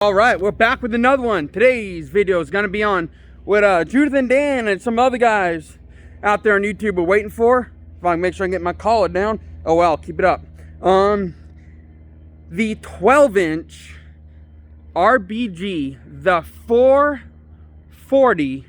All right, we're back with another one. Today's video is going to be on what Judith and Dan and some other guys out there on YouTube are waiting for. If I can make sure I get my collar down. Oh well, keep it up. The 12-inch RBG, the 440,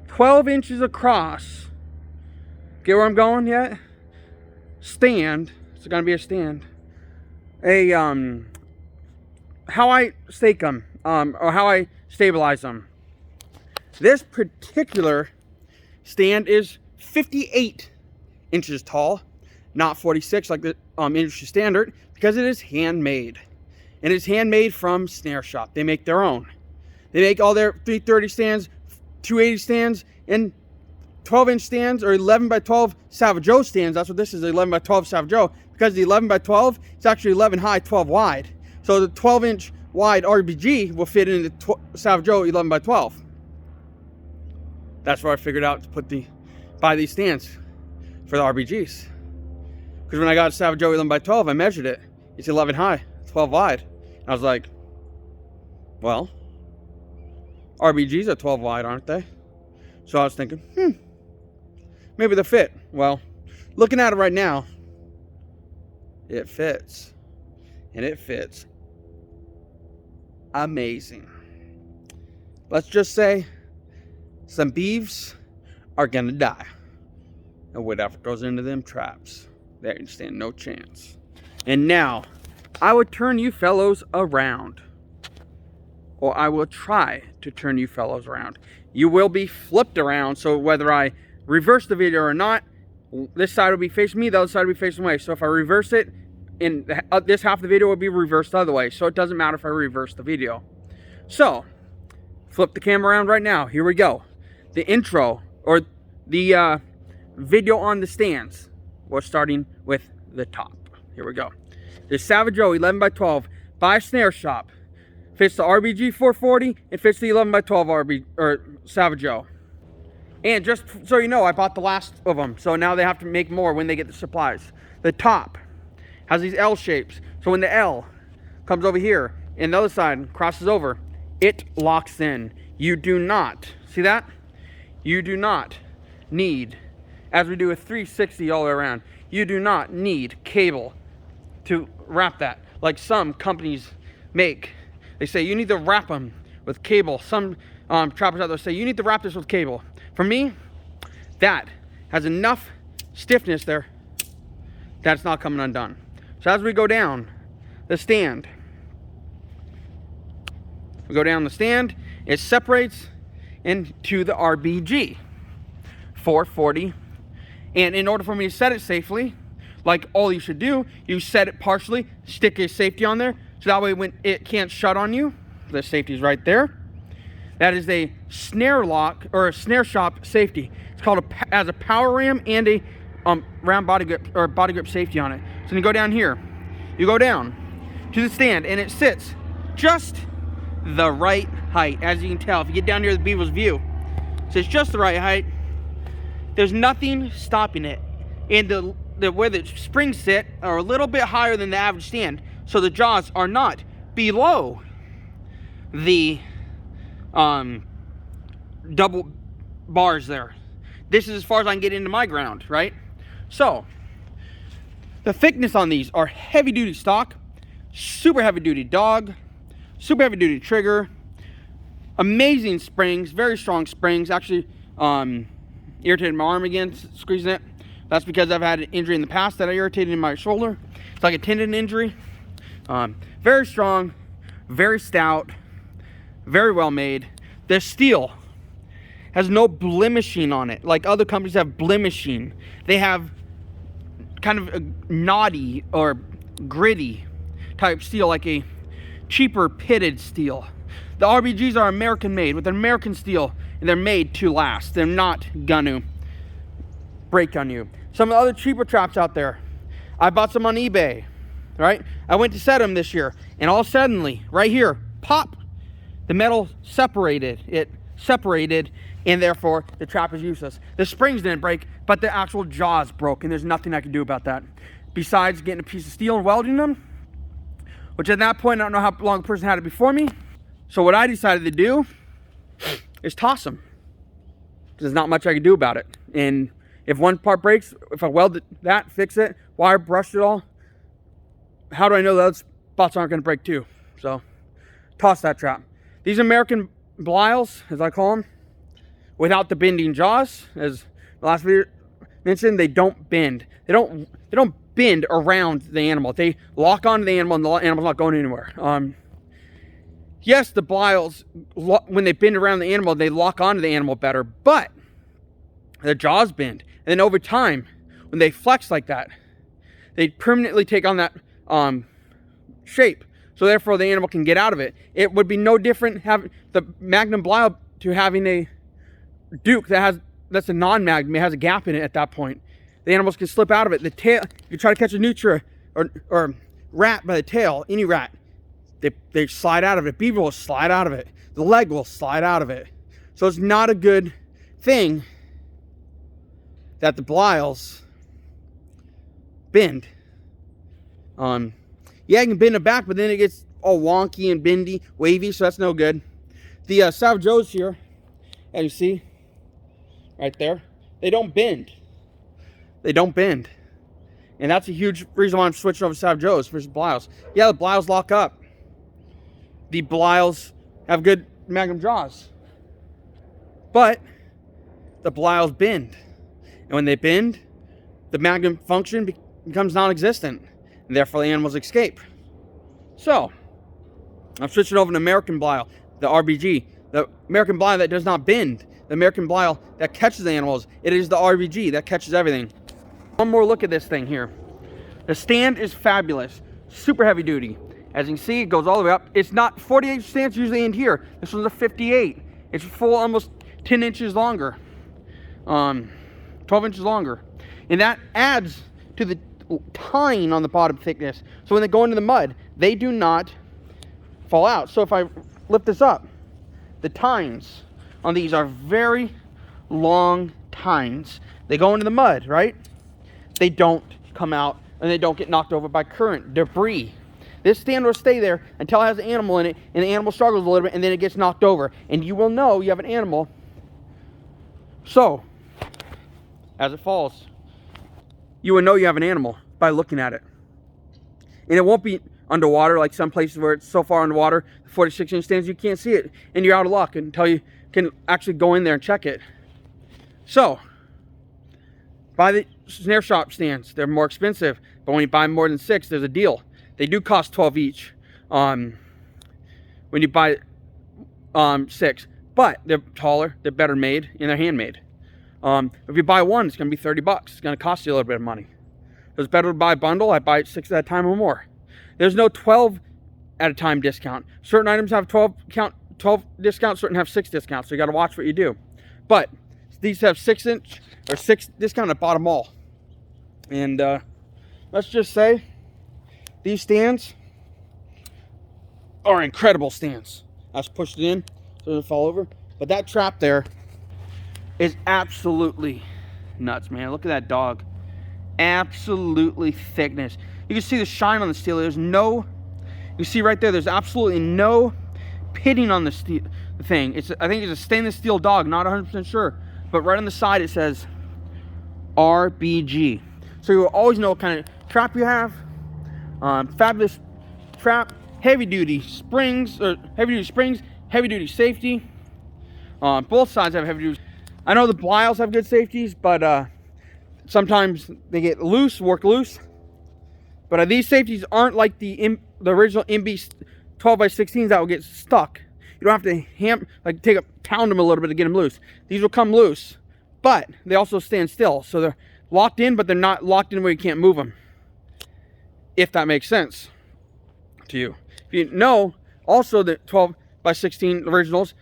12 inches across. Get where I'm going yet? Stand. It's going to be a stand. How I stake them, or how I stabilize them. This particular stand is 58 inches tall, not 46 like the industry standard, because it is handmade. And it's handmade from Snare Shop. They make their own. They make all their 330 stands, 280 stands, and 12-inch stands, or 11 by 12 Savage Joe stands. That's what this is, 11 by 12 Savage Joe, because the 11 by 12 is actually 11 high, 12 wide. So the 12-inch wide RBG will fit in the Savage Joe 11 by 12. That's where I figured out to buy these stands for the RBGs. Because when I got a Savage Joe 11 by 12, I measured it. It's 11 high, 12 wide. And I was like, well, RBGs are 12 wide, aren't they? So I was thinking, maybe they fit. Well, looking at it right now, it fits. And it fits amazing. Let's just say some beeves are gonna die. And whatever goes into them traps, they can stand no chance. And now, I would turn you fellows around. Or I will try to turn you fellows around. You will be flipped around, so whether I reverse the video or not, this side will be facing me, the other side will be facing away. So if I reverse it, in this half of the video will be reversed the other way, so it doesn't matter if I reverse the video. So, flip the camera around right now. Here we go. The intro, or the video on the stands. We're starting with the top. Here we go. The Savage Joe 11 by 12 by Snare Shop. Fits the RBG 440. It fits the 11 by 12 Savage Joe. And just so you know, I bought the last of them, so now they have to make more when they get the supplies. The top has these L shapes, so when the L comes over here and the other side crosses over, it locks in. You do not, see that? You do not need, as we do a 360 all the way around, you do not need cable to wrap that, like some companies make. They say you need to wrap them with cable. Some trappers out there say you need to wrap this with cable. For me, that has enough stiffness there that's not coming undone. So as we go down the stand, it separates into the RBG 440. And in order for me to set it safely, like all you should do, you set it partially, stick a safety on there, so that way when it can't shut on you, the safety is right there. That is a snare lock, or a Snare Shop safety. It's called as a power ram and a ram body grip, or body grip safety on it. So you go down here, you go down to the stand, and it sits just the right height. As you can tell, if you get down here to the beaver's view, it sits just the right height. There's nothing stopping it. And where the springs sit are a little bit higher than the average stand, so the jaws are not below the double bars there. This is as far as I can get into my ground, right? So, the thickness on these are heavy duty stock, super heavy duty dog, super heavy duty trigger, amazing springs, very strong springs. Actually, irritated my arm again, squeezing it. That's because I've had an injury in the past that I irritated in my shoulder. It's like a tendon injury. Very strong, very stout, very well made. The steel has no blemishing on it, like other companies have blemishing. They have kind of a knotty or gritty type steel, like a cheaper pitted steel. The RBGs are American made with an American steel, and they're made to last. They're not gonna break on you. Some of the other cheaper traps out there, I bought some on eBay, right? I went to set them this year, and all suddenly, right here, pop, the metal separated. It separated, and therefore the trap is useless. The springs didn't break, but the actual jaws broke, and there's nothing I can do about that. Besides getting a piece of steel and welding them, which at that point, I don't know how long a person had it before me. So what I decided to do is toss them. There's not much I can do about it. And if one part breaks, if I weld that, fix it, wire brush it all, how do I know those spots aren't going to break too? So toss that trap. These American BELISLEs, as I call them, without the bending jaws, as the last video mentioned, they don't bend. They don't bend around the animal. They lock onto the animal, and the animal's not going anywhere. Yes, the BELISLEs, when they bend around the animal, they lock onto the animal better, but the jaws bend. And then over time, when they flex like that, they permanently take on that shape. So therefore, the animal can get out of it. It would be no different having the Magnum BELISLE to having a Duke that's a non-Magnum. It has a gap in it at that point. The animals can slip out of it. The tail, if you try to catch a nutria or rat by the tail, any rat, they slide out of it. Beaver will slide out of it. The leg will slide out of it. So it's not a good thing that the BELISLEs bend. Yeah, you can bend it back, but then it gets all wonky and bendy, wavy, so that's no good. The Savage Joes here, as you see, right there, they don't bend. They don't bend. And that's a huge reason why I'm switching over to Savage Joes versus BELISLEs. Yeah, the BELISLEs lock up. The BELISLEs have good Magnum jaws. But the BELISLEs bend. And when they bend, the Magnum function becomes non-existent. And therefore the animals escape. So, I'm switching over to American BELISLE, the RBG. The American BELISLE that does not bend. The American BELISLE that catches the animals. It is the RBG that catches everything. One more look at this thing here. The stand is fabulous. Super heavy duty. As you can see, it goes all the way up. It's not 48 stands usually in here. This one's a 58. It's full, almost 10 inches longer. 12 inches longer. And that adds to the tying on the bottom thickness. So when they go into the mud, they do not fall out. So if I lift this up, the tines on these are very long tines. They go into the mud, right? They don't come out and they don't get knocked over by current, debris. This stand will stay there until it has an animal in it, and the animal struggles a little bit, and then it gets knocked over. And you will know you have an animal. So, as it falls, you will know you have an animal by looking at it. And it won't be underwater like some places where it's so far underwater, the 46-inch stands, you can't see it. And you're out of luck until you can actually go in there and check it. So, buy the snare shop stands. They're more expensive. But when you buy more than 6, there's a deal. They do cost 12 each when you buy 6. But they're taller, they're better made, and they're handmade. If you buy one, it's going to be 30 bucks. It's going to cost you a little bit of money. So it's better to buy a bundle. I buy 6 at a time or more. There's no 12 at a time discount. Certain items have 12 discounts, certain have 6 discounts. So you got to watch what you do. But these have 6-inch or 6 discount. I bought them all. And let's just say these stands are incredible stands. I just pushed it in so it doesn't fall over. But that trap there is absolutely nuts, man. Look at that dog. Absolutely thickness. You can see the shine on the steel. There's no, you see right there, there's absolutely no pitting on the steel thing. I think it's a stainless steel dog, not 100% sure. But right on the side it says RBG. So you'll always know what kind of trap you have. Fabulous trap, heavy duty springs, heavy duty safety. Both sides have heavy duty. I know the BELISLEs have good safeties, but sometimes they get loose, work loose. But these safeties aren't like the original MB 12x16s that will get stuck. You don't have to pound them a little bit to get them loose. These will come loose, but they also stand still. So they're locked in, but they're not locked in where you can't move them. If that makes sense to you. If you know, also the 12x16 originals,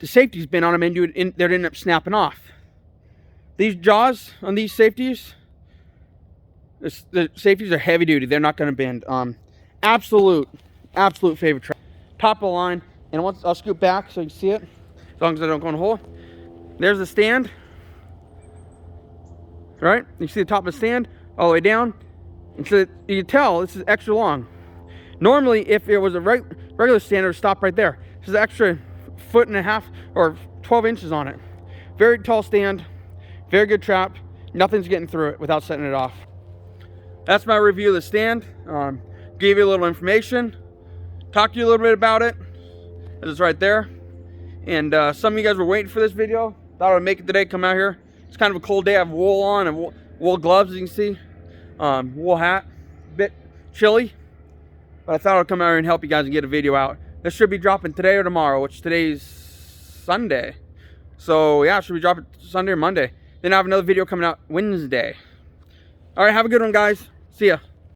the safety's been on them and they'd end up snapping off. These jaws on these safeties, the safeties are heavy duty. They're not going to bend. Absolute favorite trap. Top of the line. And once I'll scoot back so you can see it, as long as I don't go in a hole. There's the stand. Right? You see the top of the stand all the way down. And so you can tell this is extra long. Normally, if it was a regular stand, it would stop right there. This is an extra 1.5 feet or 12 inches on it. Very tall stand, very good trap. Nothing's getting through it without setting it off. That's my review of the stand. Gave you a little information, talked to you a little bit about it. It's right there. And some of you guys were waiting for this video. Thought I would make it today, come out here. It's kind of a cold day. I have wool on and wool gloves, as you can see. Wool hat, bit chilly. But I thought I'd come out here and help you guys and get a video out. This should be dropping today or tomorrow, which today's Sunday. So yeah, it should be dropping Sunday or Monday. Then I have another video coming out Wednesday. All right, have a good one, guys. See ya.